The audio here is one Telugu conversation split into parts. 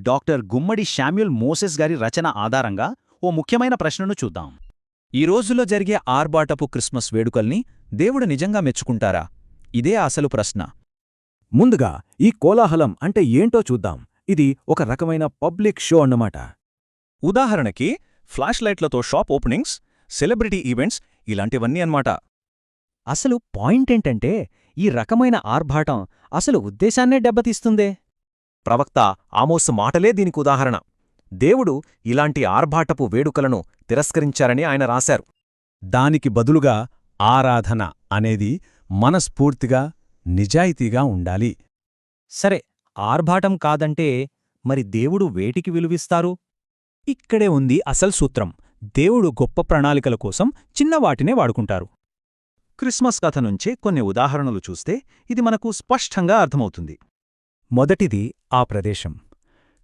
డాక్టర్ గుమ్మడి శామ్యూల్ మోసెస్ గారి రచన ఆధారంగా ఓ ముఖ్యమైన ప్రశ్నను చూద్దాం. ఈ రోజుల్లో జరిగే ఆర్బాటపు క్రిస్మస్ వేడుకల్ని దేవుడు నిజంగా మెచ్చుకుంటారా? ఇదే అసలు ప్రశ్న. ముందుగా ఈ కోలాహలం అంటే ఏంటో చూద్దాం. ఇది ఒక రకమైన పబ్లిక్ షో అన్నమాట. ఉదాహరణకి ఫ్లాష్ లైట్లతో షాప్ ఓపెనింగ్స్, సెలబ్రిటీ ఈవెంట్స్ ఇలాంటివన్నీ అన్నమాట. అసలు పాయింటేంటంటే ఈ రకమైన ఆర్భాటం అసలు ఉద్దేశాన్నే దెబ్బతీస్తుందే. ప్రవక్త ఆమోసు మాటలే దీనికి ఉదాహరణ. దేవుడు ఇలాంటి ఆర్భాటపు వేడుకలను తిరస్కరించారని ఆయన రాశారు. దానికి బదులుగా ఆరాధన అనేది మనస్ఫూర్తిగా, నిజాయితీగా ఉండాలి. సరే, ఆర్భాటం కాదంటే మరి దేవుడు వేటికి విలువిస్తారు? ఇక్కడే ఉంది అసలు సూత్రం. దేవుడు గొప్ప ప్రణాళికల కోసం చిన్నవాటినే వాడుకుంటారు. క్రిస్మస్ కథ నుంచే కొన్ని ఉదాహరణలు చూస్తే ఇది మనకు స్పష్టంగా అర్థమవుతుంది. మొదటిది ఆ ప్రదేశం.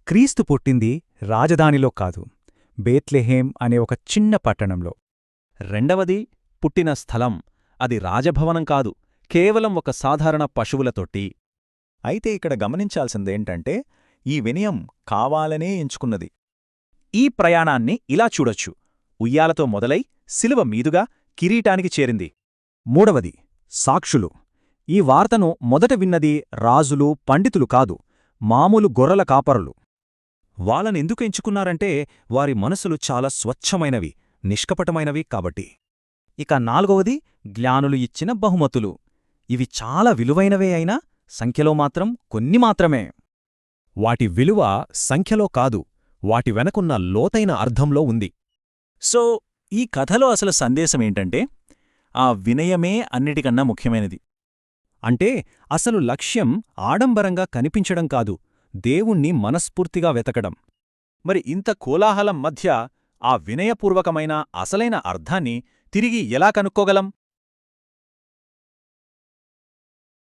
క్రీస్తు పుట్టింది రాజధానిలో కాదు, బేత్లెహేం అనే ఒక చిన్న పట్టణంలో. రెండవది పుట్టిన స్థలం. అది రాజభవనం కాదు, కేవలం ఒక సాధారణ పశువుల తొట్టి. అయితే ఇక్కడ గమనించాల్సిందేంటంటే ఈ వినయం కావాలనే ఎంచుకున్నది. ఈ ప్రయాణాన్ని ఇలా చూడొచ్చు. ఉయ్యాలతో మొదలై శిలువ మీదుగా కిరీటానికి చేరింది. మూడవది సాక్షులు. ఈ వార్తను మొదట విన్నది రాజులు, పండితులు కాదు, మామూలు గొర్రెల కాపరులు. వాళ్ళనెందుకు ఎంచుకున్నారంటే వారి మనసులు చాలా స్వచ్ఛమైనవి, నిష్కపటమైనవి కాబట్టి. ఇక నాలుగవది జ్ఞానులు ఇచ్చిన బహుమతులు. ఇవి చాలా విలువైనవే అయినా సంఖ్యలో మాత్రం కొన్ని మాత్రమే. వాటి విలువ సంఖ్యలో కాదు, వాటి వెనకున్న లోతైన అర్థంలో ఉంది. సో ఈ కథలో అసలు సందేశమేంటంటే ఆ వినయమే అన్నిటికన్నా ముఖ్యమైనది. అంటే అసలు లక్ష్యం ఆడంబరంగా కనిపించడం కాదు, దేవుణ్ణి మనస్ఫూర్తిగా వెతకడం. మరి ఇంత కోలాహలం మధ్య ఆ వినయపూర్వకమైన అసలైన అర్థాన్ని తిరిగి ఎలా కనుక్కోగలం?